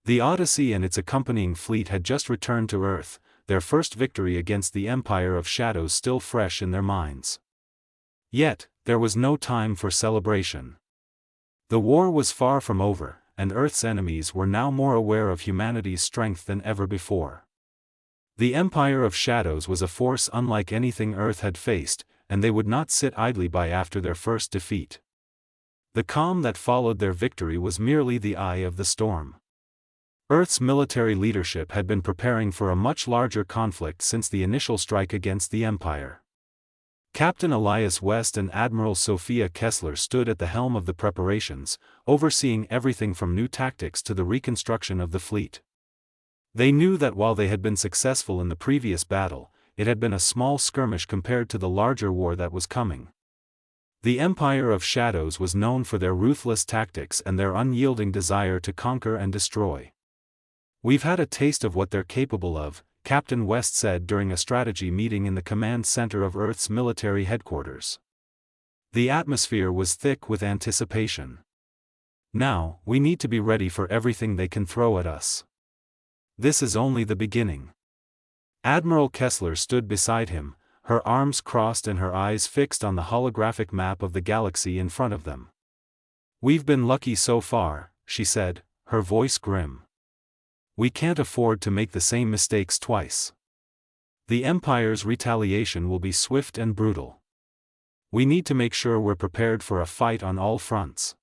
The Odyssey and its accompanying fleet had just returned to Earth, their first victory against the Empire of Shadows still fresh in their minds. Yet, there was no time for celebration. The war was far from over, and Earth's enemies were now more aware of humanity's strength than ever before. The Empire of Shadows was a force unlike anything Earth had faced, and they would not sit idly by after their first defeat. The calm that followed their victory was merely the eye of the storm. Earth's military leadership had been preparing for a much larger conflict since the initial strike against the Empire. Captain Elias West and Admiral Sophia Kessler stood at the helm of the preparations, overseeing everything from new tactics to the reconstruction of the fleet. They knew that while they had been successful in the previous battle, it had been a small skirmish compared to the larger war that was coming. The Empire of Shadows was known for their ruthless tactics and their unyielding desire to conquer and destroy. "We've had a taste of what they're capable of," Captain West said during a strategy meeting in the command center of Earth's military headquarters. The atmosphere was thick with anticipation. "Now, we need to be ready for everything they can throw at us. This is only the beginning." Admiral Kessler stood beside him, her arms crossed and her eyes fixed on the holographic map of the galaxy in front of them. "We've been lucky so far," she said, her voice grim. "We can't afford to make the same mistakes twice. The Empire's retaliation will be swift and brutal. We need to make sure we're prepared for a fight on all fronts."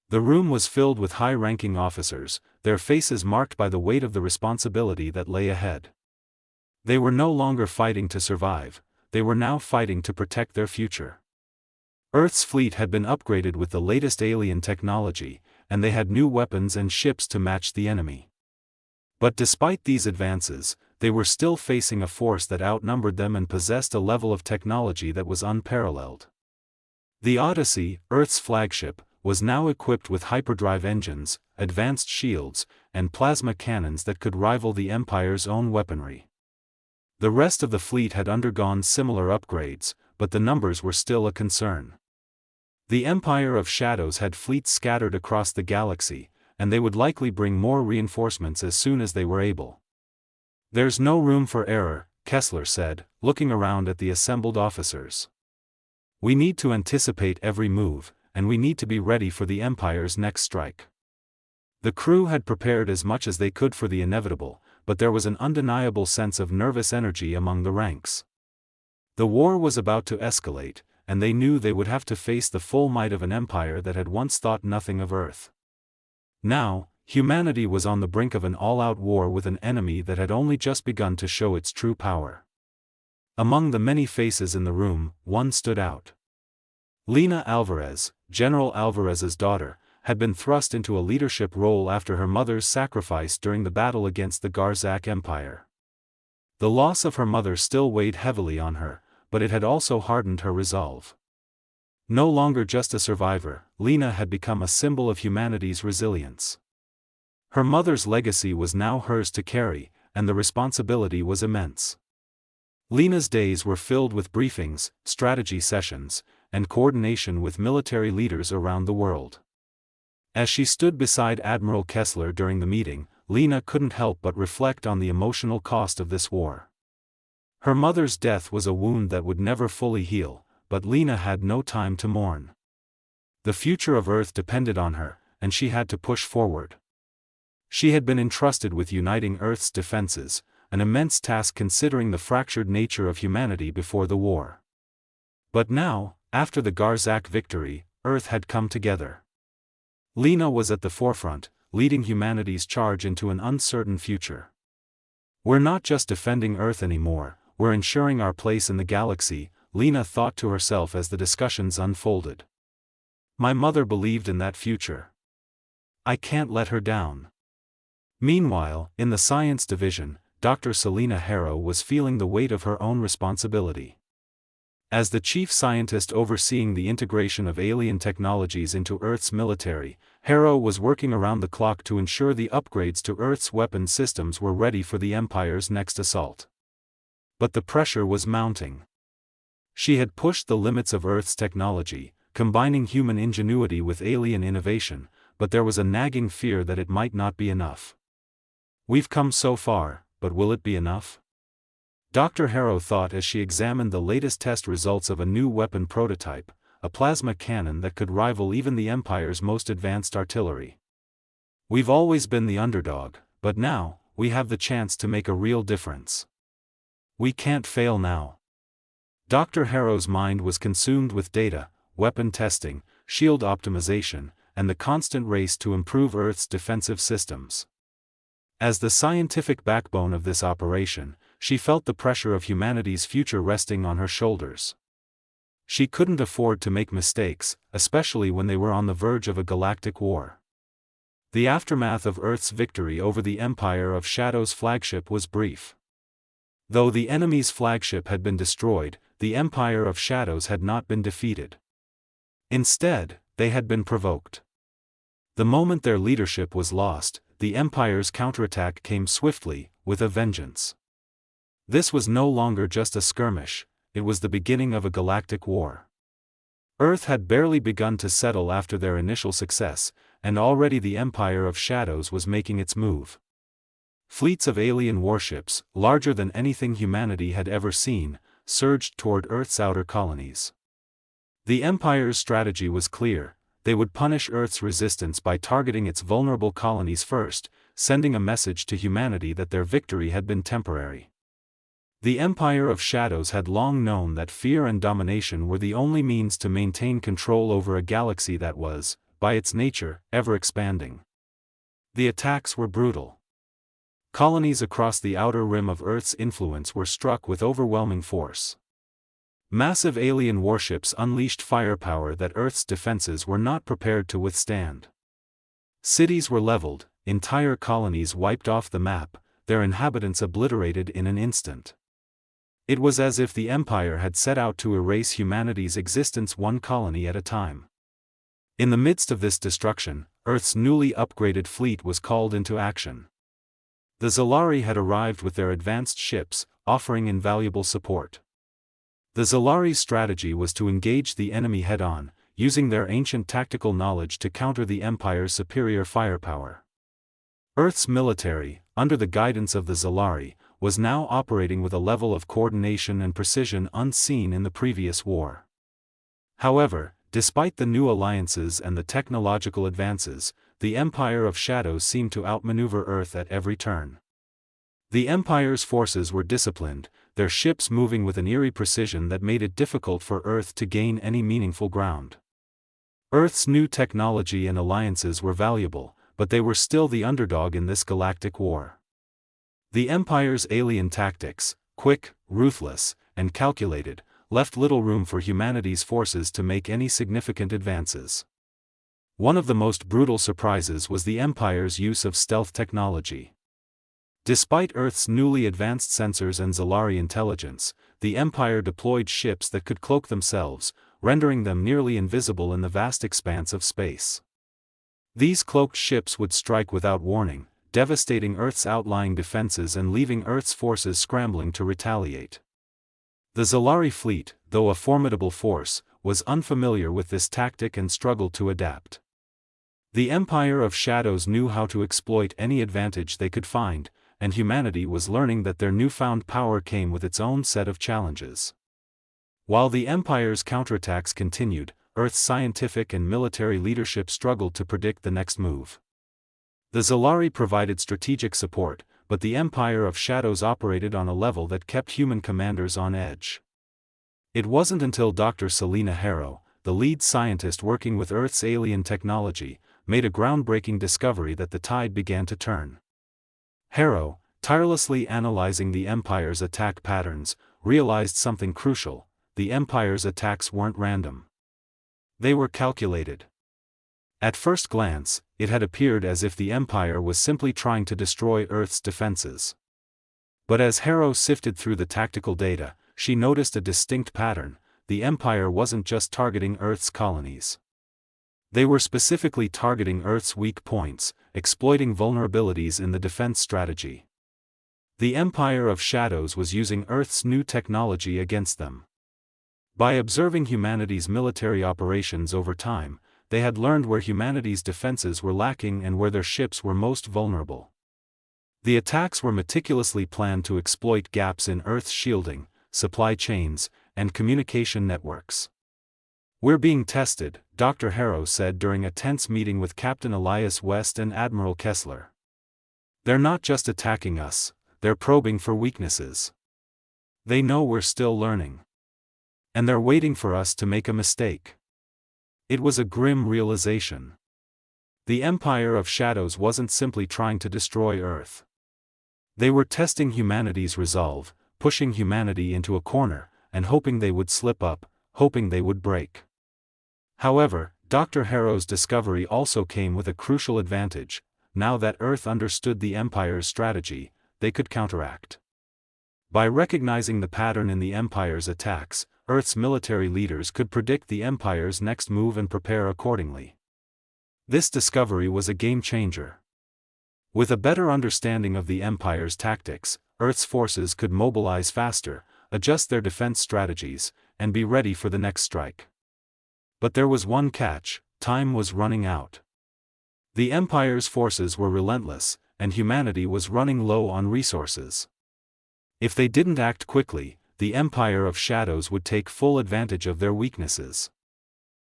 The room was filled with high-ranking officers, their faces marked by the weight of the responsibility that lay ahead. They were no longer fighting to survive, they were now fighting to protect their future. Earth's fleet had been upgraded with the latest alien technology, and they had new weapons and ships to match the enemy. But despite these advances, they were still facing a force that outnumbered them and possessed a level of technology that was unparalleled. The Odyssey, Earth's flagship, was now equipped with hyperdrive engines, advanced shields, and plasma cannons that could rival the Empire's own weaponry. The rest of the fleet had undergone similar upgrades, but the numbers were still a concern. The Empire of Shadows had fleets scattered across the galaxy, and they would likely bring more reinforcements as soon as they were able. "There's no room for error," Kessler said, looking around at the assembled officers. "We need to anticipate every move, and we need to be ready for the Empire's next strike." The crew had prepared as much as they could for the inevitable, but there was an undeniable sense of nervous energy among the ranks. The war was about to escalate, and they knew they would have to face the full might of an empire that had once thought nothing of Earth. Now, humanity was on the brink of an all-out war with an enemy that had only just begun to show its true power. Among the many faces in the room, one stood out. Lena Alvarez, General Alvarez's daughter, had been thrust into a leadership role after her mother's sacrifice during the battle against the Garzak Empire. The loss of her mother still weighed heavily on her, but it had also hardened her resolve. No longer just a survivor, Lena had become a symbol of humanity's resilience. Her mother's legacy was now hers to carry, and the responsibility was immense. Lena's days were filled with briefings, strategy sessions, and coordination with military leaders around the world. As she stood beside Admiral Kessler during the meeting, Lena couldn't help but reflect on the emotional cost of this war. Her mother's death was a wound that would never fully heal, but Lena had no time to mourn. The future of Earth depended on her, and she had to push forward. She had been entrusted with uniting Earth's defenses, an immense task considering the fractured nature of humanity before the war. But now, after the Garzak victory, Earth had come together. Lena was at the forefront, leading humanity's charge into an uncertain future. "We're not just defending Earth anymore, we're ensuring our place in the galaxy," Lena thought to herself as the discussions unfolded. "My mother believed in that future. I can't let her down." Meanwhile, in the science division, Dr. Selena Harrow was feeling the weight of her own responsibility. As the chief scientist overseeing the integration of alien technologies into Earth's military, Harrow was working around the clock to ensure the upgrades to Earth's weapon systems were ready for the Empire's next assault. But the pressure was mounting. She had pushed the limits of Earth's technology, combining human ingenuity with alien innovation, but there was a nagging fear that it might not be enough. We've come so far, but will it be enough? Dr. Harrow thought as she examined the latest test results of a new weapon prototype, a plasma cannon that could rival even the Empire's most advanced artillery. We've always been the underdog, but now, we have the chance to make a real difference. We can't fail now. Dr. Harrow's mind was consumed with data, weapon testing, shield optimization, and the constant race to improve Earth's defensive systems. As the scientific backbone of this operation, she felt the pressure of humanity's future resting on her shoulders. She couldn't afford to make mistakes, especially when they were on the verge of a galactic war. The aftermath of Earth's victory over the Empire of Shadow's flagship was brief. Though the enemy's flagship had been destroyed, the Empire of Shadows had not been defeated. Instead, they had been provoked. The moment their leadership was lost, the Empire's counterattack came swiftly, with a vengeance. This was no longer just a skirmish, it was the beginning of a galactic war. Earth had barely begun to settle after their initial success, and already the Empire of Shadows was making its move. Fleets of alien warships, larger than anything humanity had ever seen, surged toward Earth's outer colonies. The Empire's strategy was clear: they would punish Earth's resistance by targeting its vulnerable colonies first, sending a message to humanity that their victory had been temporary. The Empire of Shadows had long known that fear and domination were the only means to maintain control over a galaxy that was, by its nature, ever-expanding. The attacks were brutal. Colonies across the outer rim of Earth's influence were struck with overwhelming force. Massive alien warships unleashed firepower that Earth's defenses were not prepared to withstand. Cities were leveled, entire colonies wiped off the map, their inhabitants obliterated in an instant. It was as if the Empire had set out to erase humanity's existence one colony at a time. In the midst of this destruction, Earth's newly upgraded fleet was called into action. The Zalari had arrived with their advanced ships, offering invaluable support. The Zalari's strategy was to engage the enemy head-on, using their ancient tactical knowledge to counter the Empire's superior firepower. Earth's military, under the guidance of the Zalari, was now operating with a level of coordination and precision unseen in the previous war. However, despite the new alliances and the technological advances, the Empire of Shadows seemed to outmaneuver Earth at every turn. The Empire's forces were disciplined, their ships moving with an eerie precision that made it difficult for Earth to gain any meaningful ground. Earth's new technology and alliances were valuable, but they were still the underdog in this galactic war. The Empire's alien tactics, quick, ruthless, and calculated, left little room for humanity's forces to make any significant advances. One of the most brutal surprises was the Empire's use of stealth technology. Despite Earth's newly advanced sensors and Zalari intelligence, the Empire deployed ships that could cloak themselves, rendering them nearly invisible in the vast expanse of space. These cloaked ships would strike without warning, devastating Earth's outlying defenses and leaving Earth's forces scrambling to retaliate. The Zalari fleet, though a formidable force, was unfamiliar with this tactic and struggled to adapt. The Empire of Shadows knew how to exploit any advantage they could find, and humanity was learning that their newfound power came with its own set of challenges. While the Empire's counterattacks continued, Earth's scientific and military leadership struggled to predict the next move. The Zalari provided strategic support, but the Empire of Shadows operated on a level that kept human commanders on edge. It wasn't until Dr. Selina Harrow, the lead scientist working with Earth's alien technology, made a groundbreaking discovery that the tide began to turn. Harrow, tirelessly analyzing the Empire's attack patterns, realized something crucial: the Empire's attacks weren't random. They were calculated. At first glance, it had appeared as if the Empire was simply trying to destroy Earth's defenses. But as Harrow sifted through the tactical data, she noticed a distinct pattern: the Empire wasn't just targeting Earth's colonies. They were specifically targeting Earth's weak points, exploiting vulnerabilities in the defense strategy. The Empire of Shadows was using Earth's new technology against them. By observing humanity's military operations over time, they had learned where humanity's defenses were lacking and where their ships were most vulnerable. The attacks were meticulously planned to exploit gaps in Earth's shielding, supply chains, and communication networks. "We're being tested," Dr. Harrow said during a tense meeting with Captain Elias West and Admiral Kessler. "They're not just attacking us, they're probing for weaknesses. They know we're still learning. And they're waiting for us to make a mistake." It was a grim realization. The Empire of Shadows wasn't simply trying to destroy Earth. They were testing humanity's resolve, pushing humanity into a corner, and hoping they would slip up, hoping they would break. However, Dr. Harrow's discovery also came with a crucial advantage. Now that Earth understood the Empire's strategy, they could counteract. By recognizing the pattern in the Empire's attacks, Earth's military leaders could predict the Empire's next move and prepare accordingly. This discovery was a game-changer. With a better understanding of the Empire's tactics, Earth's forces could mobilize faster, adjust their defense strategies, and be ready for the next strike. But there was one catch: time was running out. The Empire's forces were relentless, and humanity was running low on resources. If they didn't act quickly, the Empire of Shadows would take full advantage of their weaknesses.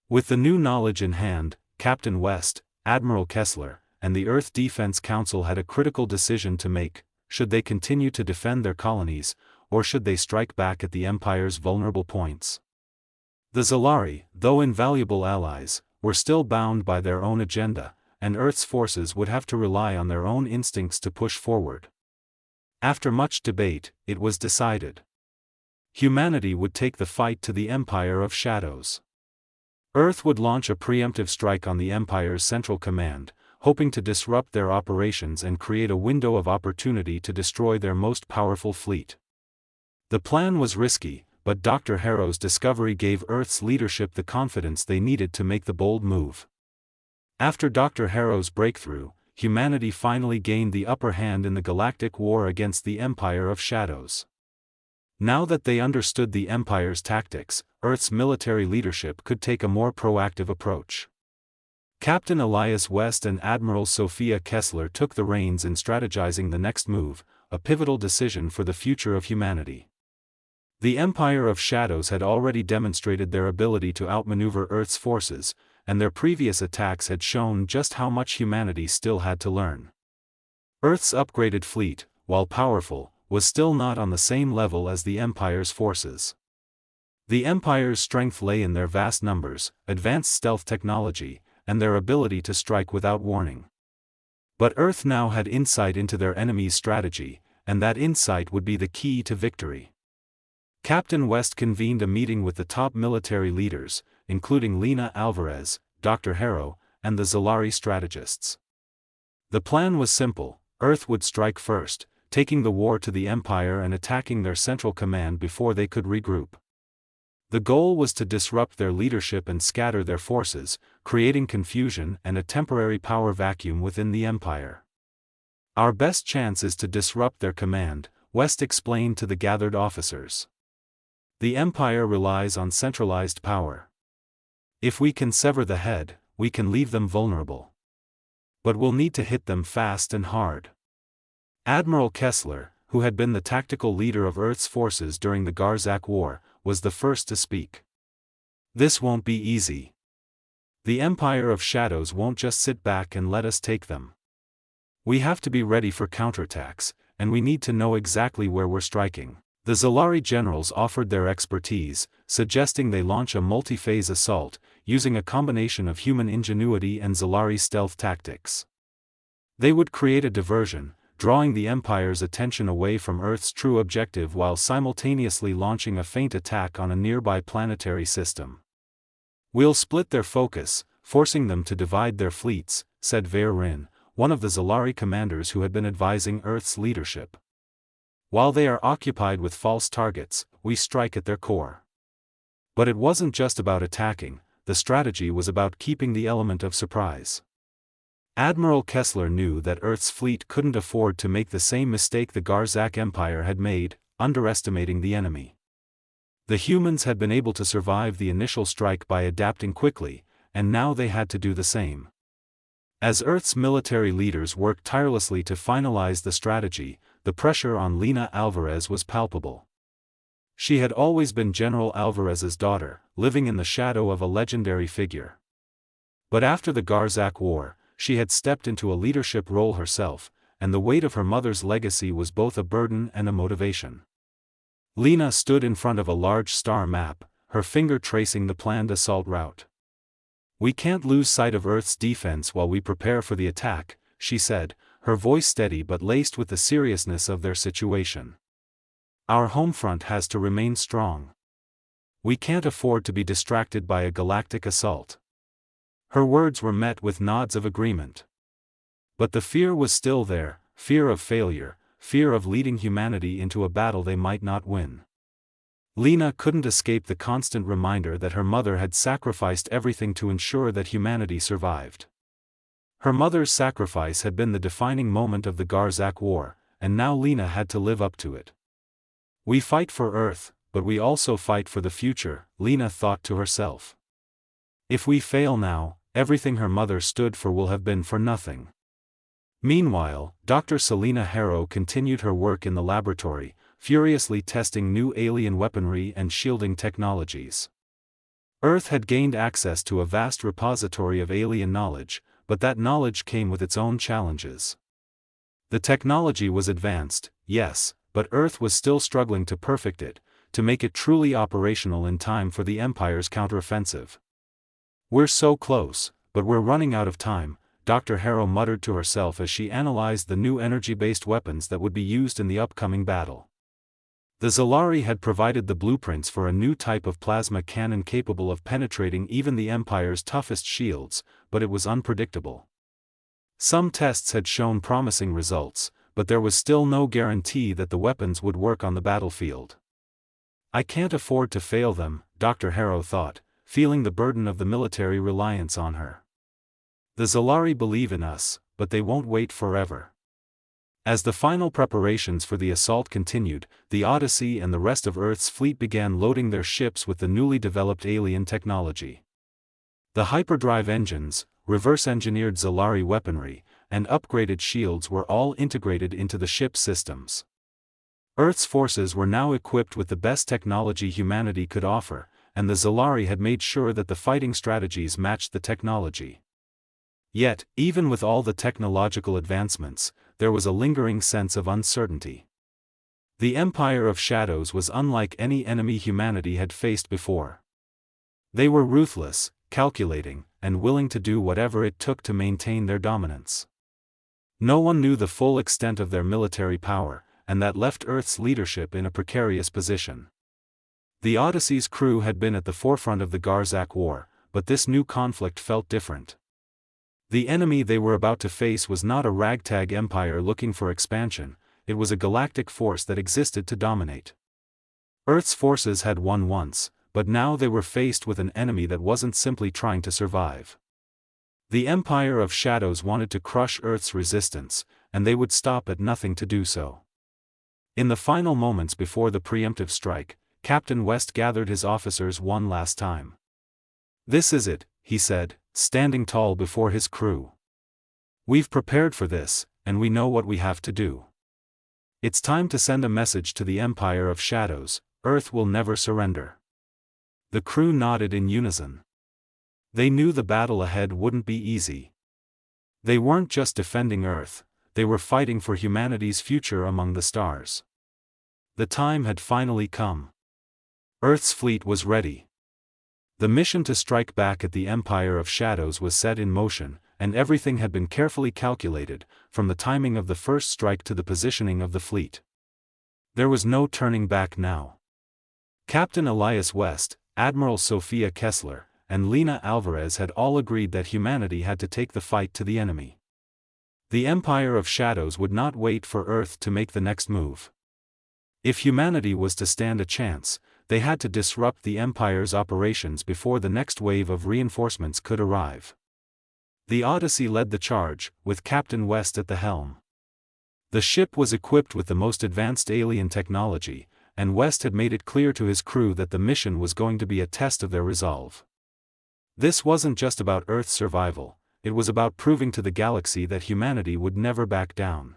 With the new knowledge in hand, Captain West, Admiral Kessler, and the Earth Defense Council had a critical decision to make: should they continue to defend their colonies, or should they strike back at the Empire's vulnerable points? The Zalari, though invaluable allies, were still bound by their own agenda, and Earth's forces would have to rely on their own instincts to push forward. After much debate, it was decided. Humanity would take the fight to the Empire of Shadows. Earth would launch a preemptive strike on the Empire's central command, hoping to disrupt their operations and create a window of opportunity to destroy their most powerful fleet. The plan was risky, but Dr. Harrow's discovery gave Earth's leadership the confidence they needed to make the bold move. After Dr. Harrow's breakthrough, humanity finally gained the upper hand in the galactic war against the Empire of Shadows. Now that they understood the Empire's tactics, Earth's military leadership could take a more proactive approach. Captain Elias West and Admiral Sophia Kessler took the reins in strategizing the next move, a pivotal decision for the future of humanity. The Empire of Shadows had already demonstrated their ability to outmaneuver Earth's forces, and their previous attacks had shown just how much humanity still had to learn. Earth's upgraded fleet, while powerful, was still not on the same level as the Empire's forces. The Empire's strength lay in their vast numbers, advanced stealth technology, and their ability to strike without warning. But Earth now had insight into their enemy's strategy, and that insight would be the key to victory. Captain West convened a meeting with the top military leaders, including Lena Alvarez, Dr. Harrow, and the Zalari strategists. The plan was simple: Earth would strike first, taking the war to the Empire and attacking their central command before they could regroup. The goal was to disrupt their leadership and scatter their forces, creating confusion and a temporary power vacuum within the Empire. "Our best chance is to disrupt their command," West explained to the gathered officers. "The Empire relies on centralized power. If we can sever the head, we can leave them vulnerable. But we'll need to hit them fast and hard." Admiral Kessler, who had been the tactical leader of Earth's forces during the Garzak War, was the first to speak. "This won't be easy. The Empire of Shadows won't just sit back and let us take them. We have to be ready for counterattacks, and we need to know exactly where we're striking." The Zalari generals offered their expertise, suggesting they launch a multi-phase assault, using a combination of human ingenuity and Zalari stealth tactics. They would create a diversion, drawing the Empire's attention away from Earth's true objective while simultaneously launching a feint attack on a nearby planetary system. "We'll split their focus, forcing them to divide their fleets," said Verin, one of the Zalari commanders who had been advising Earth's leadership. "While they are occupied with false targets, we strike at their core." But it wasn't just about attacking, the strategy was about keeping the element of surprise. Admiral Kessler knew that Earth's fleet couldn't afford to make the same mistake the Garzak Empire had made, underestimating the enemy. The humans had been able to survive the initial strike by adapting quickly, and now they had to do the same. As Earth's military leaders worked tirelessly to finalize the strategy, the pressure on Lena Alvarez was palpable. She had always been General Alvarez's daughter, living in the shadow of a legendary figure. But after the Garzak War, she had stepped into a leadership role herself, and the weight of her mother's legacy was both a burden and a motivation. Lena stood in front of a large star map, her finger tracing the planned assault route. "We can't lose sight of Earth's defense while we prepare for the attack," she said, her voice steady but laced with the seriousness of their situation. "Our home front has to remain strong. We can't afford to be distracted by a galactic assault." Her words were met with nods of agreement. But the fear was still there, fear of failure, fear of leading humanity into a battle they might not win. Lena couldn't escape the constant reminder that her mother had sacrificed everything to ensure that humanity survived. Her mother's sacrifice had been the defining moment of the Garzak War, and now Lena had to live up to it. "We fight for Earth, but we also fight for the future," Lena thought to herself. If we fail now, everything her mother stood for will have been for nothing. Meanwhile, Dr. Selena Harrow continued her work in the laboratory, furiously testing new alien weaponry and shielding technologies. Earth had gained access to a vast repository of alien knowledge, but that knowledge came with its own challenges. The technology was advanced, yes, but Earth was still struggling to perfect it, to make it truly operational in time for the Empire's counteroffensive. "We're so close, but we're running out of time," Dr. Harrow muttered to herself as she analyzed the new energy-based weapons that would be used in the upcoming battle. The Zalari had provided the blueprints for a new type of plasma cannon capable of penetrating even the Empire's toughest shields, but it was unpredictable. Some tests had shown promising results, but there was still no guarantee that the weapons would work on the battlefield. "I can't afford to fail them," Dr. Harrow thought, feeling the burden of the military reliance on her. "The Zalari believe in us, but they won't wait forever." As the final preparations for the assault continued, the Odyssey and the rest of Earth's fleet began loading their ships with the newly developed alien technology. The hyperdrive engines, reverse-engineered Zalari weaponry, and upgraded shields were all integrated into the ship's systems. Earth's forces were now equipped with the best technology humanity could offer, and the Zalari had made sure that the fighting strategies matched the technology. Yet, even with all the technological advancements, there was a lingering sense of uncertainty. The Empire of Shadows was unlike any enemy humanity had faced before. They were ruthless, calculating, and willing to do whatever it took to maintain their dominance. No one knew the full extent of their military power, and that left Earth's leadership in a precarious position. The Odyssey's crew had been at the forefront of the Garzak War, but this new conflict felt different. The enemy they were about to face was not a ragtag empire looking for expansion, it was a galactic force that existed to dominate. Earth's forces had won once, but now they were faced with an enemy that wasn't simply trying to survive. The Empire of Shadows wanted to crush Earth's resistance, and they would stop at nothing to do so. In the final moments before the preemptive strike, Captain West gathered his officers one last time. "This is it," he said, standing tall before his crew. "We've prepared for this, and we know what we have to do. It's time to send a message to the Empire of Shadows: Earth will never surrender." The crew nodded in unison. They knew the battle ahead wouldn't be easy. They weren't just defending Earth, they were fighting for humanity's future among the stars. The time had finally come. Earth's fleet was ready. The mission to strike back at the Empire of Shadows was set in motion, and everything had been carefully calculated, from the timing of the first strike to the positioning of the fleet. There was no turning back now. Captain Elias West, Admiral Sophia Kessler, and Lena Alvarez had all agreed that humanity had to take the fight to the enemy. The Empire of Shadows would not wait for Earth to make the next move. If humanity was to stand a chance, they had to disrupt the Empire's operations before the next wave of reinforcements could arrive. The Odyssey led the charge, with Captain West at the helm. The ship was equipped with the most advanced alien technology, and West had made it clear to his crew that the mission was going to be a test of their resolve. This wasn't just about Earth's survival, it was about proving to the galaxy that humanity would never back down.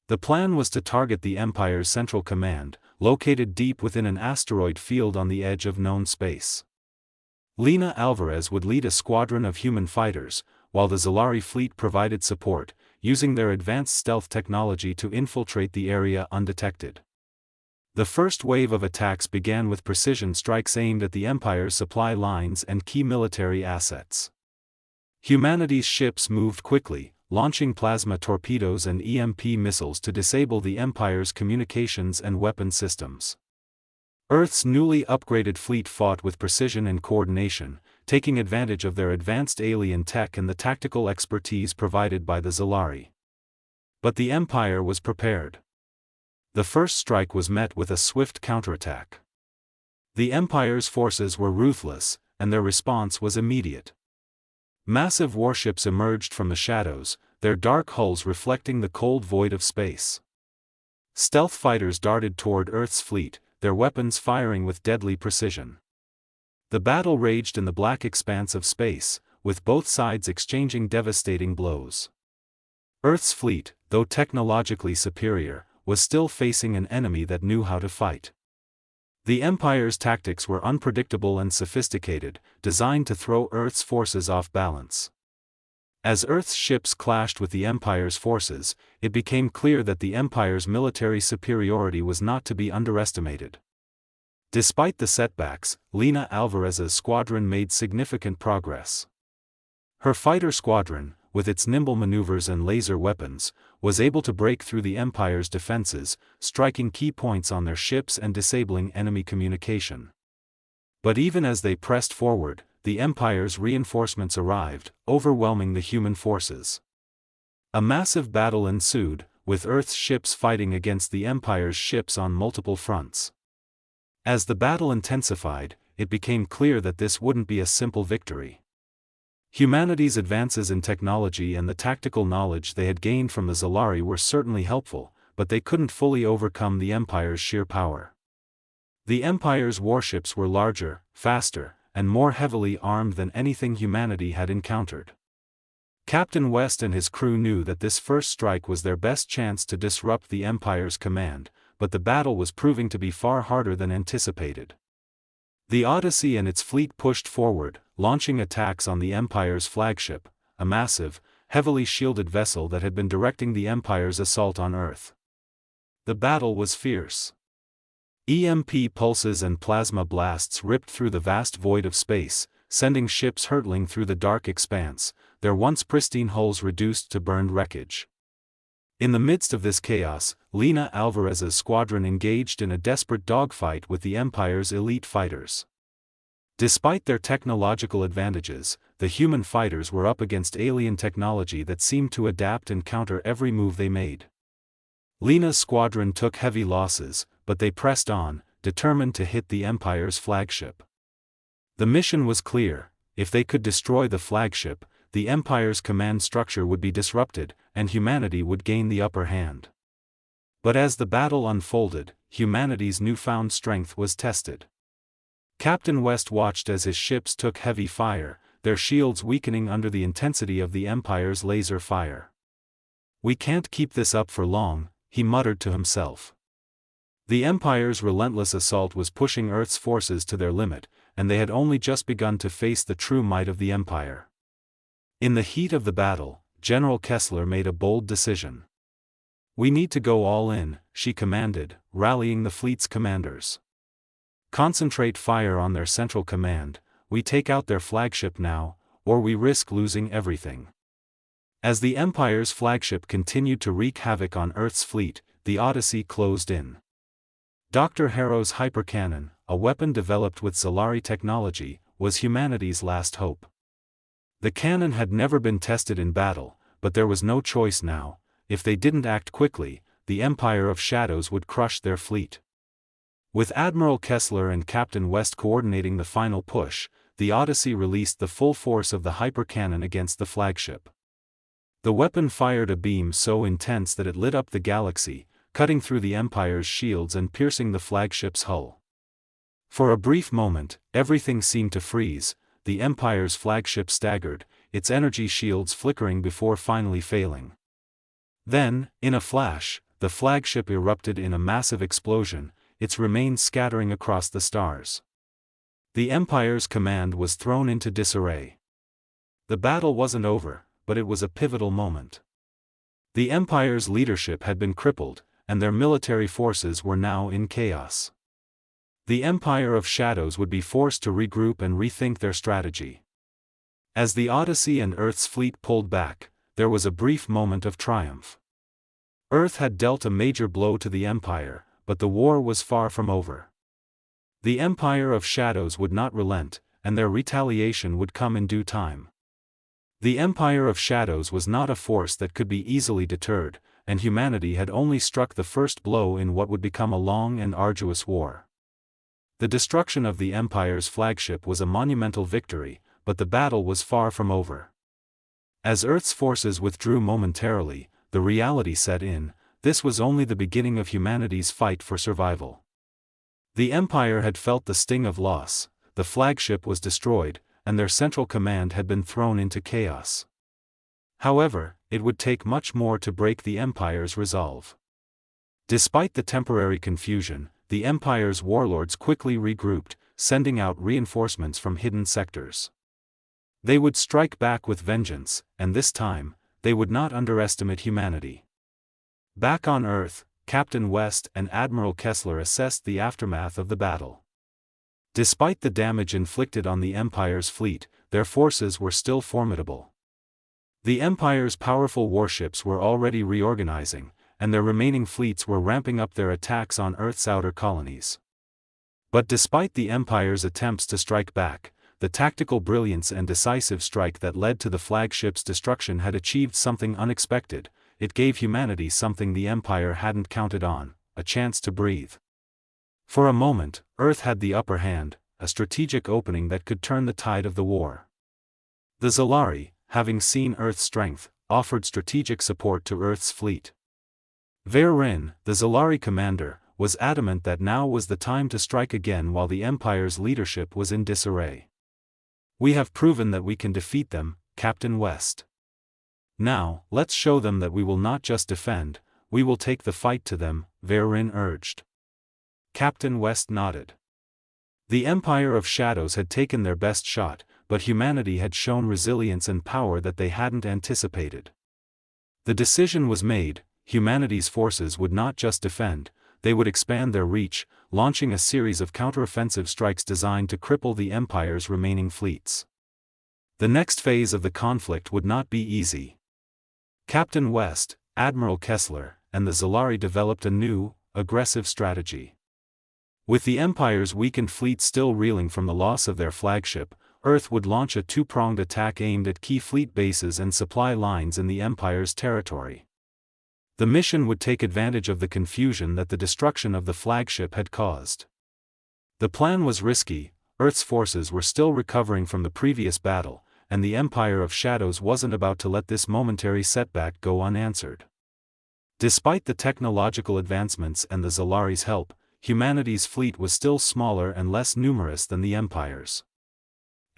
The plan was to target the Empire's central command, located deep within an asteroid field on the edge of known space. Lena Alvarez would lead a squadron of human fighters, while the Zalari fleet provided support, using their advanced stealth technology to infiltrate the area undetected. The first wave of attacks began with precision strikes aimed at the Empire's supply lines and key military assets. Humanity's ships moved quickly, launching plasma torpedoes and EMP missiles to disable the Empire's communications and weapon systems. Earth's newly upgraded fleet fought with precision and coordination, taking advantage of their advanced alien tech and the tactical expertise provided by the Zalari. But the Empire was prepared. The first strike was met with a swift counterattack. The Empire's forces were ruthless, and their response was immediate. Massive warships emerged from the shadows, their dark hulls reflecting the cold void of space. Stealth fighters darted toward Earth's fleet, their weapons firing with deadly precision. The battle raged in the black expanse of space, with both sides exchanging devastating blows. Earth's fleet, though technologically superior, was still facing an enemy that knew how to fight. The Empire's tactics were unpredictable and sophisticated, designed to throw Earth's forces off balance. As Earth's ships clashed with the Empire's forces, it became clear that the Empire's military superiority was not to be underestimated. Despite the setbacks, Lena Alvarez's squadron made significant progress. Her fighter squadron, with its nimble maneuvers and laser weapons, was able to break through the Empire's defenses, striking key points on their ships and disabling enemy communication. But even as they pressed forward, the Empire's reinforcements arrived, overwhelming the human forces. A massive battle ensued, with Earth's ships fighting against the Empire's ships on multiple fronts. As the battle intensified, it became clear that this wouldn't be a simple victory. Humanity's advances in technology and the tactical knowledge they had gained from the Zalari were certainly helpful, but they couldn't fully overcome the Empire's sheer power. The Empire's warships were larger, faster, and more heavily armed than anything humanity had encountered. Captain West and his crew knew that this first strike was their best chance to disrupt the Empire's command, but the battle was proving to be far harder than anticipated. The Odyssey and its fleet pushed forward, launching attacks on the Empire's flagship, a massive, heavily shielded vessel that had been directing the Empire's assault on Earth. The battle was fierce. EMP pulses and plasma blasts ripped through the vast void of space, sending ships hurtling through the dark expanse, their once pristine hulls reduced to burned wreckage. In the midst of this chaos, Lena Alvarez's squadron engaged in a desperate dogfight with the Empire's elite fighters. Despite their technological advantages, the human fighters were up against alien technology that seemed to adapt and counter every move they made. Lena's squadron took heavy losses, but they pressed on, determined to hit the Empire's flagship. The mission was clear: if they could destroy the flagship, the Empire's command structure would be disrupted, and humanity would gain the upper hand. But as the battle unfolded, humanity's newfound strength was tested. Captain West watched as his ships took heavy fire, their shields weakening under the intensity of the Empire's laser fire. "We can't keep this up for long," he muttered to himself. The Empire's relentless assault was pushing Earth's forces to their limit, and they had only just begun to face the true might of the Empire. In the heat of the battle, General Kessler made a bold decision. "We need to go all in," she commanded, rallying the fleet's commanders. "Concentrate fire on their central command. We take out their flagship now, or we risk losing everything." As the Empire's flagship continued to wreak havoc on Earth's fleet, the Odyssey closed in. Dr. Harrow's hypercannon, a weapon developed with Zalari technology, was humanity's last hope. The cannon had never been tested in battle, but there was no choice now. If they didn't act quickly, the Empire of Shadows would crush their fleet. With Admiral Kessler and Captain West coordinating the final push, the Odyssey released the full force of the hypercannon against the flagship. The weapon fired a beam so intense that it lit up the galaxy, cutting through the Empire's shields and piercing the flagship's hull. For a brief moment, everything seemed to freeze. the Empire's flagship staggered, its energy shields flickering before finally failing. Then, in a flash, the flagship erupted in a massive explosion, its remains scattering across the stars. The Empire's command was thrown into disarray. The battle wasn't over, but it was a pivotal moment. The Empire's leadership had been crippled, and their military forces were now in chaos. The Empire of Shadows would be forced to regroup and rethink their strategy. As the Odyssey and Earth's fleet pulled back, there was a brief moment of triumph. Earth had dealt a major blow to the Empire, but the war was far from over. The Empire of Shadows would not relent, and their retaliation would come in due time. The Empire of Shadows was not a force that could be easily deterred, and humanity had only struck the first blow in what would become a long and arduous war. The destruction of the Empire's flagship was a monumental victory, but the battle was far from over. As Earth's forces withdrew momentarily, the reality set in: this was only the beginning of humanity's fight for survival. The Empire had felt the sting of loss, the flagship was destroyed, and their central command had been thrown into chaos. However, it would take much more to break the Empire's resolve. Despite the temporary confusion, the Empire's warlords quickly regrouped, sending out reinforcements from hidden sectors. They would strike back with vengeance, and this time, they would not underestimate humanity. Back on Earth, Captain West and Admiral Kessler assessed the aftermath of the battle. Despite the damage inflicted on the Empire's fleet, their forces were still formidable. The Empire's powerful warships were already reorganizing, and their remaining fleets were ramping up their attacks on Earth's outer colonies. But despite the Empire's attempts to strike back, the tactical brilliance and decisive strike that led to the flagship's destruction had achieved something unexpected. It gave humanity something the Empire hadn't counted on: a chance to breathe. For a moment, Earth had the upper hand, a strategic opening that could turn the tide of the war. The Zalari, having seen Earth's strength, offered strategic support to Earth's fleet. Verin, the Zalari commander, was adamant that now was the time to strike again while the Empire's leadership was in disarray. "We have proven that we can defeat them, Captain West. Now, let's show them that we will not just defend, we will take the fight to them," Verin urged. Captain West nodded. The Empire of Shadows had taken their best shot, but humanity had shown resilience and power that they hadn't anticipated. The decision was made: humanity's forces would not just defend, they would expand their reach, launching a series of counteroffensive strikes designed to cripple the Empire's remaining fleets. The next phase of the conflict would not be easy. Captain West, Admiral Kessler, and the Zalari developed a new, aggressive strategy. With the Empire's weakened fleet still reeling from the loss of their flagship, Earth would launch a two-pronged attack aimed at key fleet bases and supply lines in the Empire's territory. The mission would take advantage of the confusion that the destruction of the flagship had caused. The plan was risky: Earth's forces were still recovering from the previous battle, and the Empire of Shadows wasn't about to let this momentary setback go unanswered. Despite the technological advancements and the Zalari's help, humanity's fleet was still smaller and less numerous than the Empire's.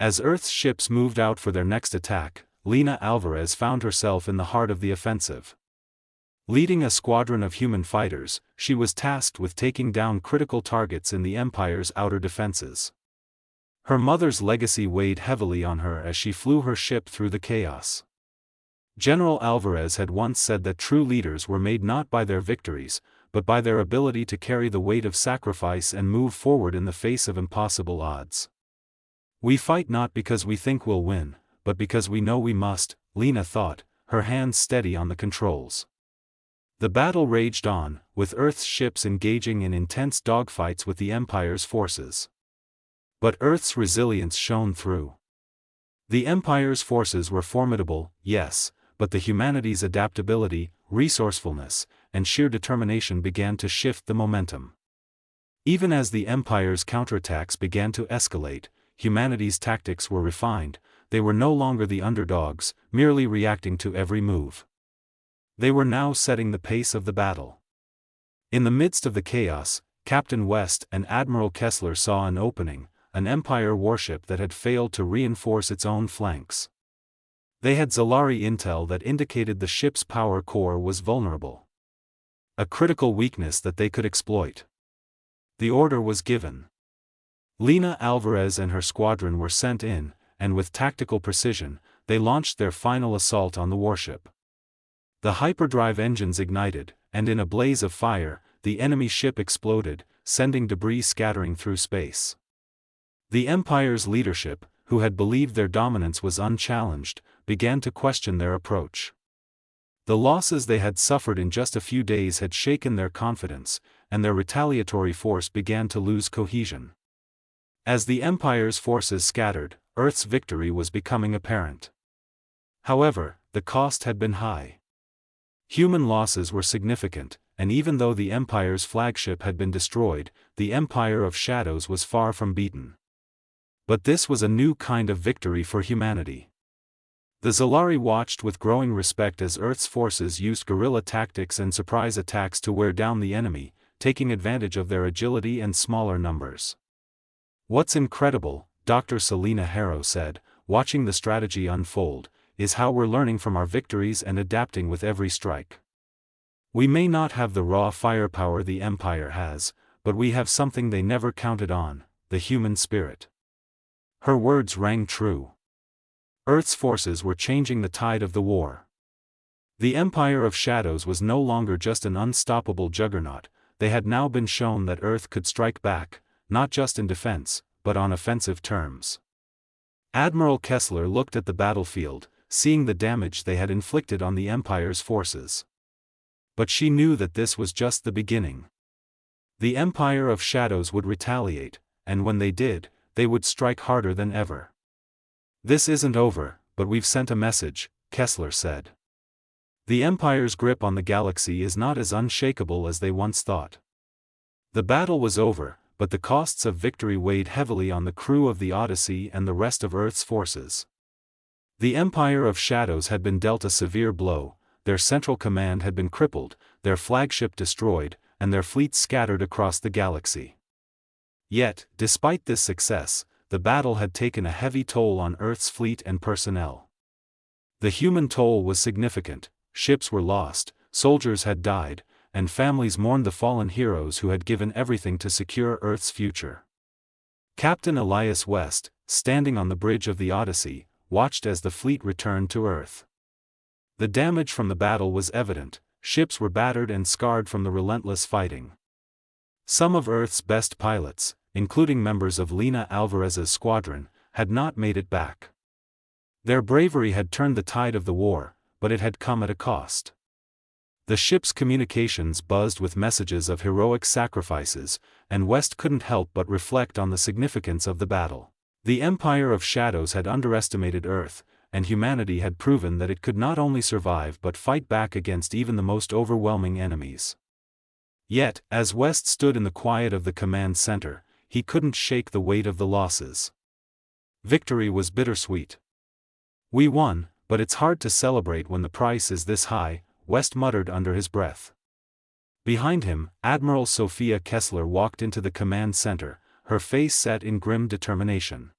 As Earth's ships moved out for their next attack, Lina Alvarez found herself in the heart of the offensive. Leading a squadron of human fighters, she was tasked with taking down critical targets in the Empire's outer defenses. Her mother's legacy weighed heavily on her as she flew her ship through the chaos. General Alvarez had once said that true leaders were made not by their victories, but by their ability to carry the weight of sacrifice and move forward in the face of impossible odds. "We fight not because we think we'll win, but because we know we must," Lina thought, her hands steady on the controls. The battle raged on, with Earth's ships engaging in intense dogfights with the Empire's forces. But Earth's resilience shone through. The Empire's forces were formidable, yes, but the humanity's adaptability, resourcefulness, and sheer determination began to shift the momentum. Even as the Empire's counterattacks began to escalate, humanity's tactics were refined. They were no longer the underdogs, merely reacting to every move. They were now setting the pace of the battle. In the midst of the chaos, Captain West and Admiral Kessler saw an opening, an Empire warship that had failed to reinforce its own flanks. They had Zalari intel that indicated the ship's power core was vulnerable. A critical weakness that they could exploit. The order was given. Lena Alvarez and her squadron were sent in, and with tactical precision, they launched their final assault on the warship. The hyperdrive engines ignited, and in a blaze of fire, the enemy ship exploded, sending debris scattering through space. The Empire's leadership, who had believed their dominance was unchallenged, began to question their approach. The losses they had suffered in just a few days had shaken their confidence, and their retaliatory force began to lose cohesion. As the Empire's forces scattered, Earth's victory was becoming apparent. However, the cost had been high. Human losses were significant, and even though the Empire's flagship had been destroyed, the Empire of Shadows was far from beaten. But this was a new kind of victory for humanity. The Zalari watched with growing respect as Earth's forces used guerrilla tactics and surprise attacks to wear down the enemy, taking advantage of their agility and smaller numbers. "What's incredible," Dr. Selena Harrow said, watching the strategy unfold, "is how we're learning from our victories and adapting with every strike. We may not have the raw firepower the Empire has, but we have something they never counted on, the human spirit." Her words rang true. Earth's forces were changing the tide of the war. The Empire of Shadows was no longer just an unstoppable juggernaut, they had now been shown that Earth could strike back, not just in defense, but on offensive terms. Admiral Kessler looked at the battlefield, seeing the damage they had inflicted on the Empire's forces. But she knew that this was just the beginning. The Empire of Shadows would retaliate, and when they did, they would strike harder than ever. "This isn't over, but we've sent a message," Kessler said. "The Empire's grip on the galaxy is not as unshakable as they once thought." The battle was over, but the costs of victory weighed heavily on the crew of the Odyssey and the rest of Earth's forces. The Empire of Shadows had been dealt a severe blow, their central command had been crippled, their flagship destroyed, and their fleet scattered across the galaxy. Yet, despite this success, the battle had taken a heavy toll on Earth's fleet and personnel. The human toll was significant, ships were lost, soldiers had died, and families mourned the fallen heroes who had given everything to secure Earth's future. Captain Elias West, standing on the bridge of the Odyssey, watched as the fleet returned to Earth. The damage from the battle was evident, ships were battered and scarred from the relentless fighting. Some of Earth's best pilots, including members of Lena Alvarez's squadron, had not made it back. Their bravery had turned the tide of the war, but it had come at a cost. The ship's communications buzzed with messages of heroic sacrifices, and West couldn't help but reflect on the significance of the battle. The Empire of Shadows had underestimated Earth, and humanity had proven that it could not only survive but fight back against even the most overwhelming enemies. Yet, as West stood in the quiet of the command center, he couldn't shake the weight of the losses. Victory was bittersweet. "We won, but it's hard to celebrate when the price is this high," West muttered under his breath. Behind him, Admiral Sophia Kessler walked into the command center, her face set in grim determination.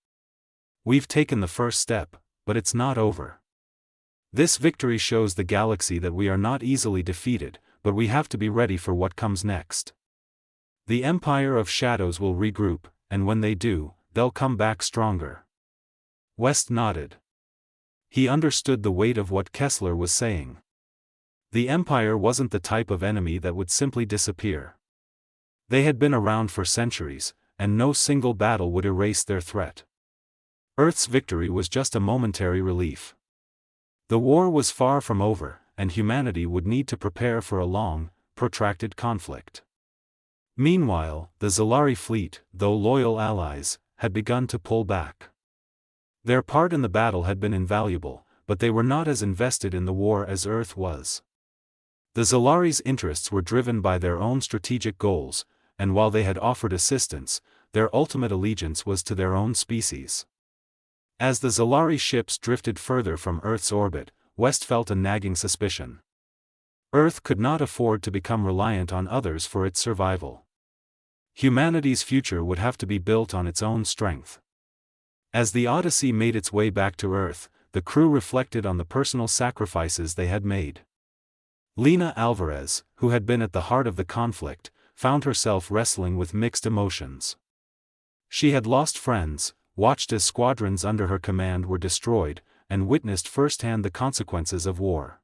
"We've taken the first step, but it's not over. This victory shows the galaxy that we are not easily defeated, but we have to be ready for what comes next. The Empire of Shadows will regroup, and when they do, they'll come back stronger." West nodded. He understood the weight of what Kessler was saying. The Empire wasn't the type of enemy that would simply disappear. They had been around for centuries, and no single battle would erase their threat. Earth's victory was just a momentary relief. The war was far from over, and humanity would need to prepare for a long, protracted conflict. Meanwhile, the Zalari fleet, though loyal allies, had begun to pull back. Their part in the battle had been invaluable, but they were not as invested in the war as Earth was. The Zalari's interests were driven by their own strategic goals, and while they had offered assistance, their ultimate allegiance was to their own species. As the Zalari ships drifted further from Earth's orbit, West felt a nagging suspicion. Earth could not afford to become reliant on others for its survival. Humanity's future would have to be built on its own strength. As the Odyssey made its way back to Earth, the crew reflected on the personal sacrifices they had made. Lena Alvarez, who had been at the heart of the conflict, found herself wrestling with mixed emotions. She had lost friends, watched as squadrons under her command were destroyed, and witnessed firsthand the consequences of war.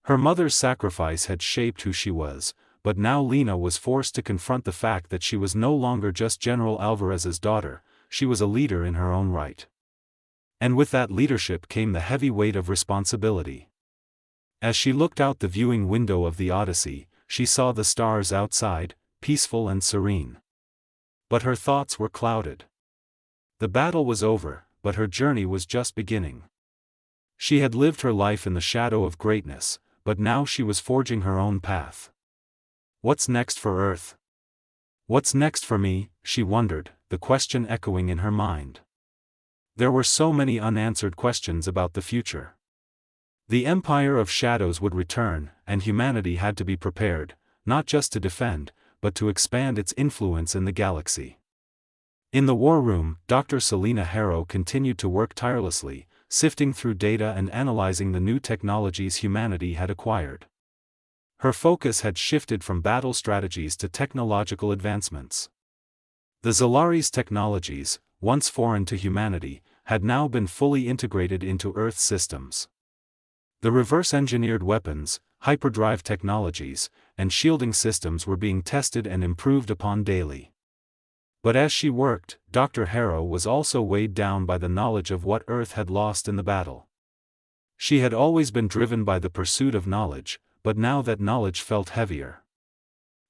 Her mother's sacrifice had shaped who she was, but now Lena was forced to confront the fact that she was no longer just General Alvarez's daughter, she was a leader in her own right. And with that leadership came the heavy weight of responsibility. As she looked out the viewing window of the Odyssey, she saw the stars outside, peaceful and serene. But her thoughts were clouded. The battle was over, but her journey was just beginning. She had lived her life in the shadow of greatness, but now she was forging her own path. What's next for Earth? What's next for me, she wondered, the question echoing in her mind. There were so many unanswered questions about the future. The Empire of Shadows would return, and humanity had to be prepared, not just to defend, but to expand its influence in the galaxy. In the war room, Dr. Selena Harrow continued to work tirelessly, sifting through data and analyzing the new technologies humanity had acquired. Her focus had shifted from battle strategies to technological advancements. The Zolari's technologies, once foreign to humanity, had now been fully integrated into Earth's systems. The reverse-engineered weapons, hyperdrive technologies, and shielding systems were being tested and improved upon daily. But as she worked, Dr. Harrow was also weighed down by the knowledge of what Earth had lost in the battle. She had always been driven by the pursuit of knowledge, but now that knowledge felt heavier.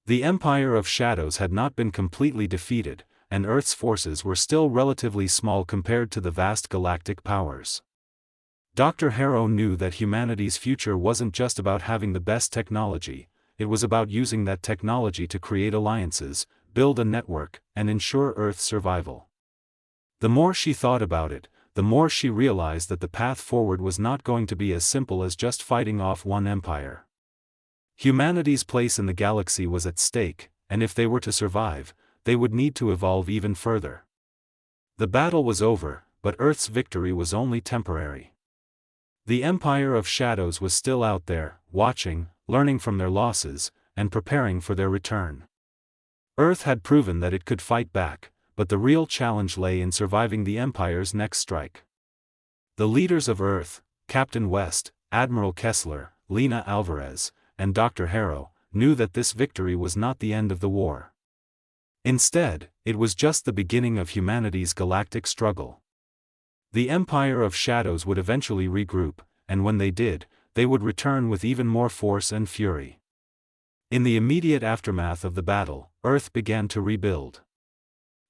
The Empire of Shadows had not been completely defeated, and Earth's forces were still relatively small compared to the vast galactic powers. Dr. Harrow knew that humanity's future wasn't just about having the best technology, it was about using that technology to create alliances, build a network, and ensure Earth's survival. The more she thought about it, the more she realized that the path forward was not going to be as simple as just fighting off one empire. Humanity's place in the galaxy was at stake, and if they were to survive, they would need to evolve even further. The battle was over, but Earth's victory was only temporary. The Empire of Shadows was still out there, watching, learning from their losses, and preparing for their return. Earth had proven that it could fight back, but the real challenge lay in surviving the Empire's next strike. The leaders of Earth, Captain West, Admiral Kessler, Lena Alvarez, and Dr. Harrow, knew that this victory was not the end of the war. Instead, it was just the beginning of humanity's galactic struggle. The Empire of Shadows would eventually regroup, and when they did, they would return with even more force and fury. In the immediate aftermath of the battle, Earth began to rebuild.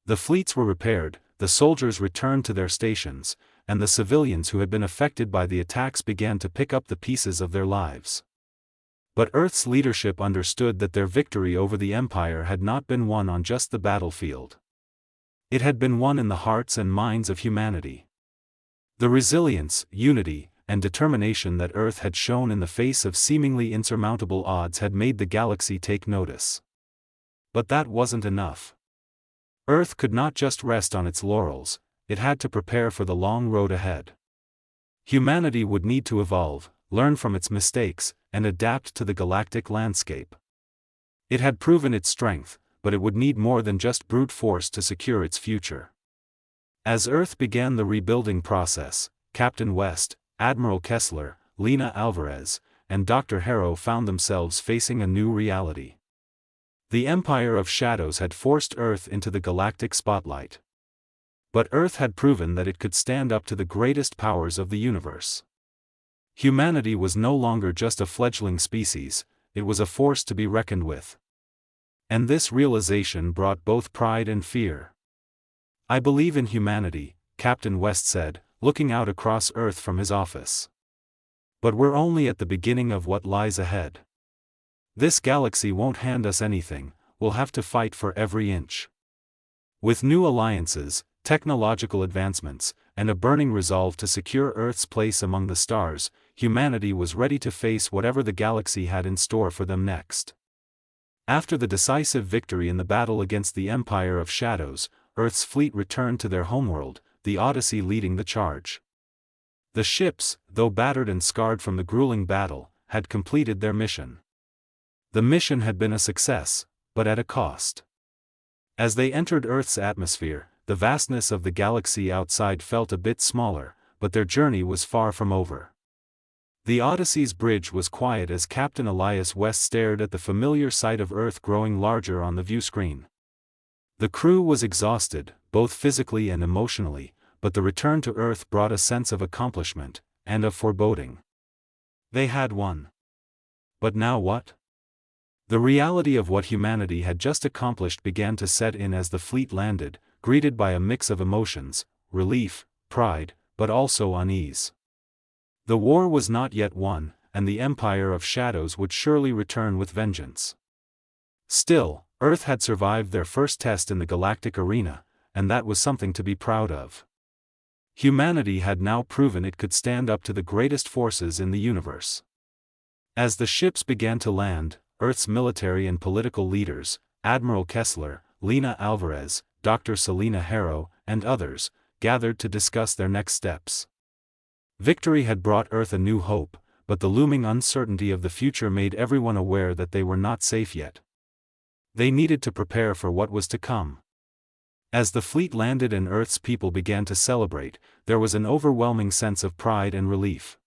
The fleets were repaired, the soldiers returned to their stations, and the civilians who had been affected by the attacks began to pick up the pieces of their lives. But Earth's leadership understood that their victory over the Empire had not been won on just the battlefield. It had been won in the hearts and minds of humanity. The resilience, unity, and determination that Earth had shown in the face of seemingly insurmountable odds had made the galaxy take notice. But that wasn't enough. Earth could not just rest on its laurels, it had to prepare for the long road ahead. Humanity would need to evolve, learn from its mistakes, and adapt to the galactic landscape. It had proven its strength, but it would need more than just brute force to secure its future. As Earth began the rebuilding process, Captain West, Admiral Kessler, Lena Alvarez, and Dr. Harrow found themselves facing a new reality. The Empire of Shadows had forced Earth into the galactic spotlight. But Earth had proven that it could stand up to the greatest powers of the universe. Humanity was no longer just a fledgling species, it was a force to be reckoned with. And this realization brought both pride and fear. "I believe in humanity," Captain West said, looking out across Earth from his office. "But we're only at the beginning of what lies ahead. This galaxy won't hand us anything, we'll have to fight for every inch." With new alliances, technological advancements, and a burning resolve to secure Earth's place among the stars, humanity was ready to face whatever the galaxy had in store for them next. After the decisive victory in the battle against the Empire of Shadows, Earth's fleet returned to their homeworld, the Odyssey leading the charge. The ships, though battered and scarred from the grueling battle, had completed their mission. The mission had been a success, but at a cost. As they entered Earth's atmosphere, the vastness of the galaxy outside felt a bit smaller, but their journey was far from over. The Odyssey's bridge was quiet as Captain Elias West stared at the familiar sight of Earth growing larger on the viewscreen. The crew was exhausted, both physically and emotionally, but the return to Earth brought a sense of accomplishment, and of foreboding. They had won. But now what? The reality of what humanity had just accomplished began to set in as the fleet landed, greeted by a mix of emotions, relief, pride, but also unease. The war was not yet won, and the Empire of Shadows would surely return with vengeance. Still, Earth had survived their first test in the galactic arena, and that was something to be proud of. Humanity had now proven it could stand up to the greatest forces in the universe. As the ships began to land, Earth's military and political leaders, Admiral Kessler, Lena Alvarez, Dr. Selena Harrow, and others, gathered to discuss their next steps. Victory had brought Earth a new hope, but the looming uncertainty of the future made everyone aware that they were not safe yet. They needed to prepare for what was to come. As the fleet landed and Earth's people began to celebrate, there was an overwhelming sense of pride and relief.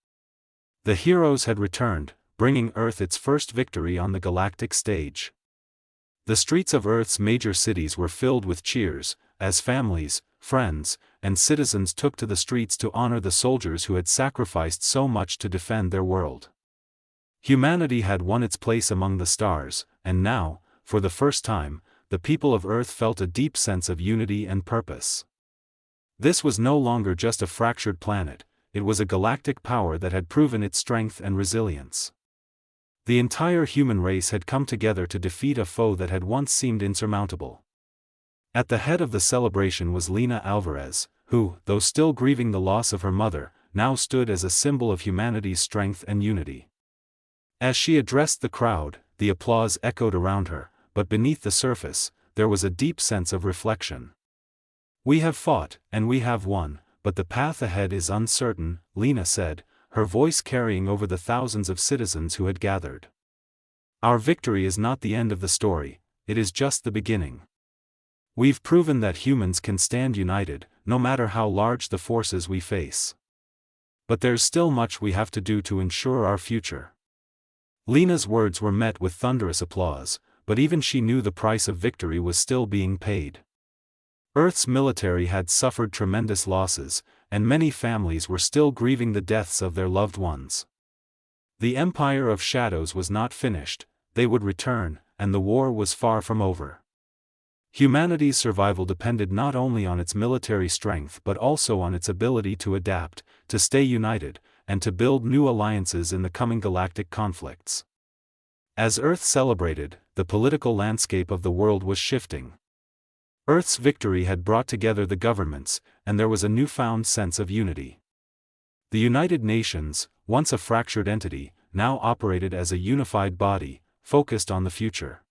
The heroes had returned, bringing Earth its first victory on the galactic stage. The streets of Earth's major cities were filled with cheers, as families, friends, and citizens took to the streets to honor the soldiers who had sacrificed so much to defend their world. Humanity had won its place among the stars, and now, for the first time, the people of Earth felt a deep sense of unity and purpose. This was no longer just a fractured planet, it was a galactic power that had proven its strength and resilience. The entire human race had come together to defeat a foe that had once seemed insurmountable. At the head of the celebration was Lena Alvarez, who, though still grieving the loss of her mother, now stood as a symbol of humanity's strength and unity. As she addressed the crowd, the applause echoed around her, but beneath the surface, there was a deep sense of reflection. "We have fought, and we have won, but the path ahead is uncertain," Lena said, her voice carrying over the thousands of citizens who had gathered. "Our victory is not the end of the story, it is just the beginning. We've proven that humans can stand united, no matter how large the forces we face. But there's still much we have to do to ensure our future." Lena's words were met with thunderous applause, but even she knew the price of victory was still being paid. Earth's military had suffered tremendous losses, and many families were still grieving the deaths of their loved ones. The Empire of Shadows was not finished, they would return, and the war was far from over. Humanity's survival depended not only on its military strength but also on its ability to adapt, to stay united, and to build new alliances in the coming galactic conflicts. As Earth celebrated, the political landscape of the world was shifting. Earth's victory had brought together the governments, and there was a newfound sense of unity. The United Nations, once a fractured entity, now operated as a unified body, focused on the future.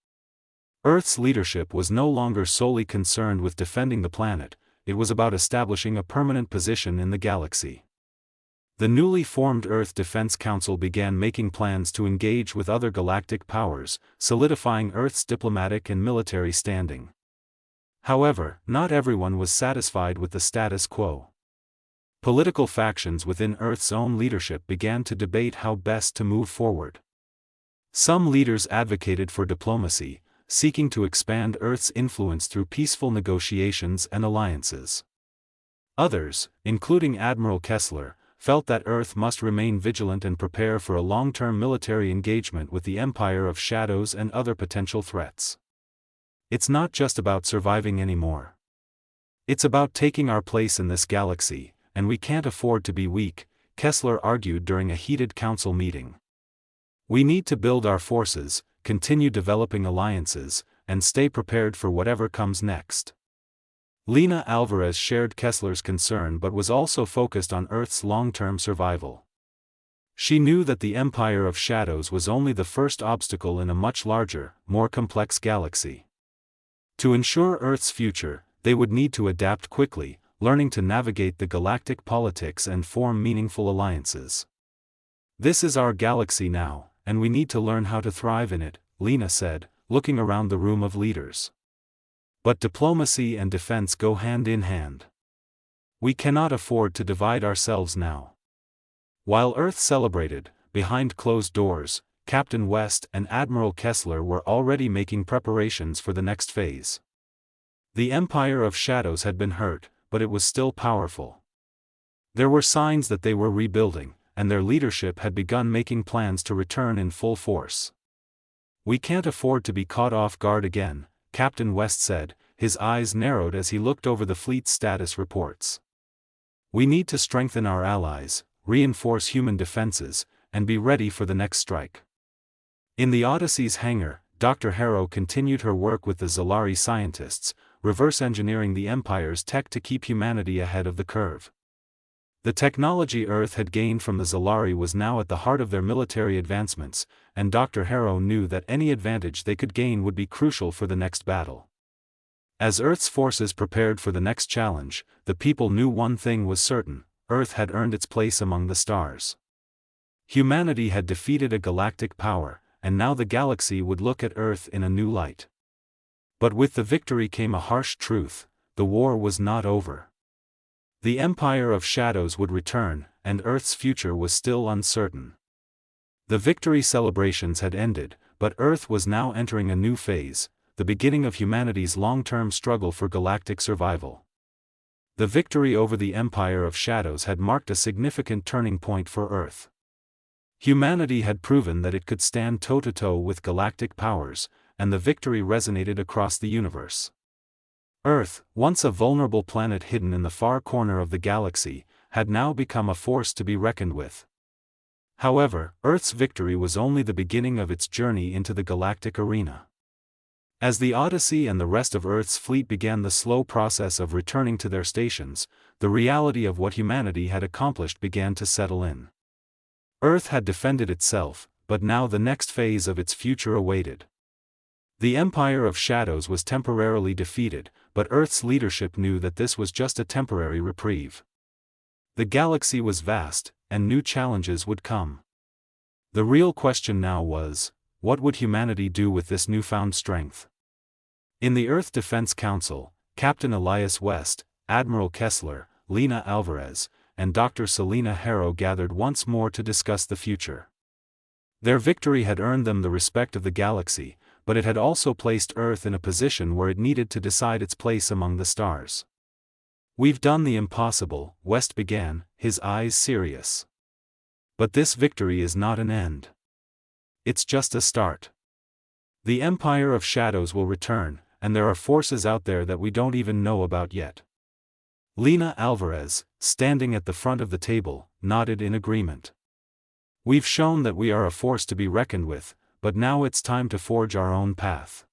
Earth's leadership was no longer solely concerned with defending the planet, it was about establishing a permanent position in the galaxy. The newly formed Earth Defense Council began making plans to engage with other galactic powers, solidifying Earth's diplomatic and military standing. However, not everyone was satisfied with the status quo. Political factions within Earth's own leadership began to debate how best to move forward. Some leaders advocated for diplomacy, seeking to expand Earth's influence through peaceful negotiations and alliances. Others, including Admiral Kessler, felt that Earth must remain vigilant and prepare for a long-term military engagement with the Empire of Shadows and other potential threats. "It's not just about surviving anymore. It's about taking our place in this galaxy, and we can't afford to be weak," Kessler argued during a heated council meeting. "We need to build our forces, continue developing alliances, and stay prepared for whatever comes next." Lena Alvarez shared Kessler's concern but was also focused on Earth's long-term survival. She knew that the Empire of Shadows was only the first obstacle in a much larger, more complex galaxy. To ensure Earth's future, they would need to adapt quickly, learning to navigate the galactic politics and form meaningful alliances. This is our galaxy now, and we need to learn how to thrive in it, Lena said, looking around the room of leaders. But diplomacy and defense go hand in hand. We cannot afford to divide ourselves now. While Earth celebrated, behind closed doors, Captain West and Admiral Kessler were already making preparations for the next phase. The Empire of Shadows had been hurt, but it was still powerful. There were signs that they were rebuilding, and their leadership had begun making plans to return in full force. We can't afford to be caught off guard again, Captain West said, his eyes narrowed as he looked over the fleet's status reports. We need to strengthen our allies, reinforce human defenses, and be ready for the next strike. In the Odyssey's hangar, Dr. Harrow continued her work with the Zalari scientists, reverse engineering the Empire's tech to keep humanity ahead of the curve. The technology Earth had gained from the Zalari was now at the heart of their military advancements, and Dr. Harrow knew that any advantage they could gain would be crucial for the next battle. As Earth's forces prepared for the next challenge, the people knew one thing was certain: Earth had earned its place among the stars. Humanity had defeated a galactic power, and now the galaxy would look at Earth in a new light. But with the victory came a harsh truth: the war was not over. The Empire of Shadows would return, and Earth's future was still uncertain. The victory celebrations had ended, but Earth was now entering a new phase, the beginning of humanity's long-term struggle for galactic survival. The victory over the Empire of Shadows had marked a significant turning point for Earth. Humanity had proven that it could stand toe-to-toe with galactic powers, and the victory resonated across the universe. Earth, once a vulnerable planet hidden in the far corner of the galaxy, had now become a force to be reckoned with. However, Earth's victory was only the beginning of its journey into the galactic arena. As the Odyssey and the rest of Earth's fleet began the slow process of returning to their stations, the reality of what humanity had accomplished began to settle in. Earth had defended itself, but now the next phase of its future awaited. The Empire of Shadows was temporarily defeated, but Earth's leadership knew that this was just a temporary reprieve. The galaxy was vast, and new challenges would come. The real question now was, what would humanity do with this newfound strength? In the Earth Defense Council, Captain Elias West, Admiral Kessler, Lena Alvarez, and Dr. Selena Harrow gathered once more to discuss the future. Their victory had earned them the respect of the galaxy, but it had also placed Earth in a position where it needed to decide its place among the stars. "We've done the impossible," West began, his eyes serious. "But this victory is not an end. It's just a start. The Empire of Shadows will return, and there are forces out there that we don't even know about yet." Lena Alvarez, standing at the front of the table, nodded in agreement. "We've shown that we are a force to be reckoned with, but now it's time to forge our own path.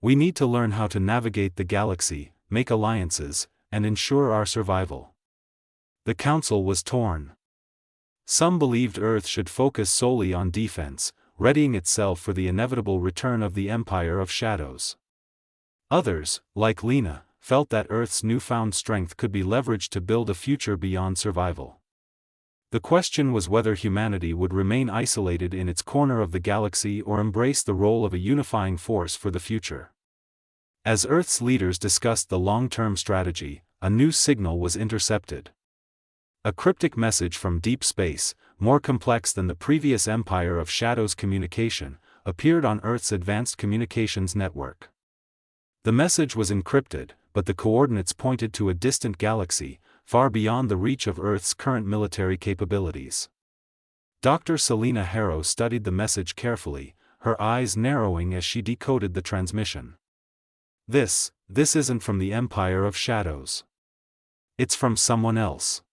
We need to learn how to navigate the galaxy, make alliances, and ensure our survival." The council was torn. Some believed Earth should focus solely on defense, readying itself for the inevitable return of the Empire of Shadows. Others, like Lena, felt that Earth's newfound strength could be leveraged to build a future beyond survival. The question was whether humanity would remain isolated in its corner of the galaxy or embrace the role of a unifying force for the future. As Earth's leaders discussed the long-term strategy, a new signal was intercepted. A cryptic message from deep space, more complex than the previous Empire of Shadows communication, appeared on Earth's advanced communications network. The message was encrypted, but the coordinates pointed to a distant galaxy, far beyond the reach of Earth's current military capabilities. Dr. Selena Harrow studied the message carefully, her eyes narrowing as she decoded the transmission. This isn't from the Empire of Shadows. It's from someone else.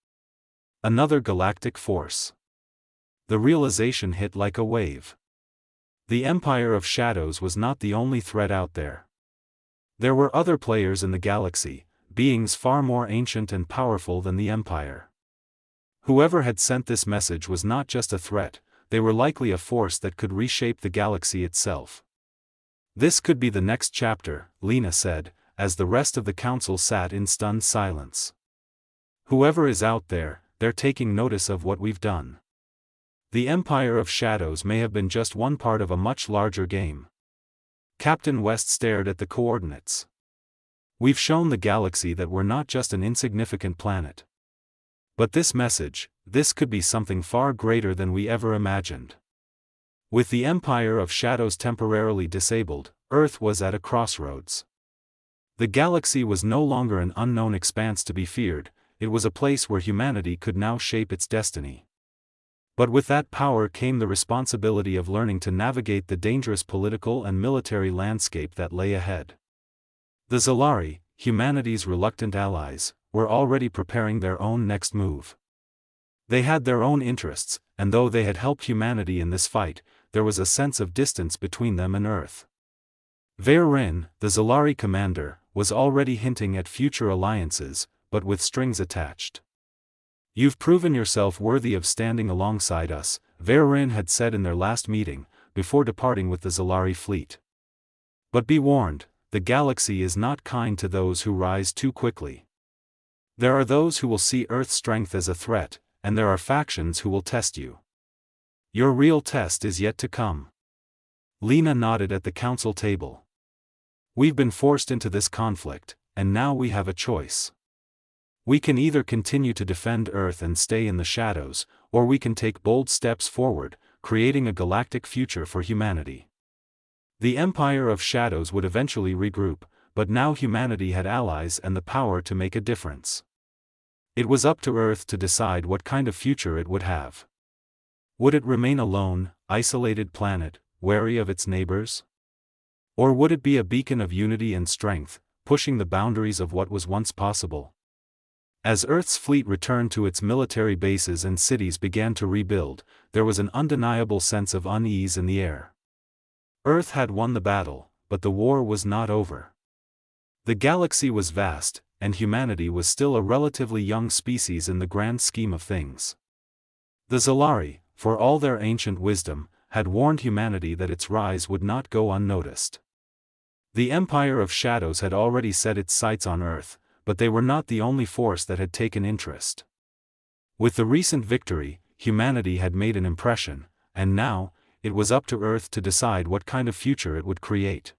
Another galactic force. The realization hit like a wave. The Empire of Shadows was not the only threat out there. There were other players in the galaxy, beings far more ancient and powerful than the Empire. Whoever had sent this message was not just a threat, they were likely a force that could reshape the galaxy itself. This could be the next chapter, Lena said, as the rest of the council sat in stunned silence. Whoever is out there, they're taking notice of what we've done. The Empire of Shadows may have been just one part of a much larger game. Captain West stared at the coordinates. We've shown the galaxy that we're not just an insignificant planet. But this message, this could be something far greater than we ever imagined. With the Empire of Shadows temporarily disabled, Earth was at a crossroads. The galaxy was no longer an unknown expanse to be feared, it was a place where humanity could now shape its destiny. But with that power came the responsibility of learning to navigate the dangerous political and military landscape that lay ahead. The Zalari, humanity's reluctant allies, were already preparing their own next move. They had their own interests, and though they had helped humanity in this fight, there was a sense of distance between them and Earth. Verin, the Zalari commander, was already hinting at future alliances, but with strings attached. You've proven yourself worthy of standing alongside us, Verin had said in their last meeting, before departing with the Zalari fleet. But be warned, the galaxy is not kind to those who rise too quickly. There are those who will see Earth's strength as a threat, and there are factions who will test you. Your real test is yet to come. Lena nodded at the council table. We've been forced into this conflict, and now we have a choice. We can either continue to defend Earth and stay in the shadows, or we can take bold steps forward, creating a galactic future for humanity. The Empire of Shadows would eventually regroup, but now humanity had allies and the power to make a difference. It was up to Earth to decide what kind of future it would have. Would it remain a lone, isolated planet, wary of its neighbors? Or would it be a beacon of unity and strength, pushing the boundaries of what was once possible? As Earth's fleet returned to its military bases and cities began to rebuild, there was an undeniable sense of unease in the air. Earth had won the battle, but the war was not over. The galaxy was vast, and humanity was still a relatively young species in the grand scheme of things. The Zalari, for all their ancient wisdom, had warned humanity that its rise would not go unnoticed. The Empire of Shadows had already set its sights on Earth, but they were not the only force that had taken interest. With the recent victory, humanity had made an impression, and now, it was up to Earth to decide what kind of future it would create.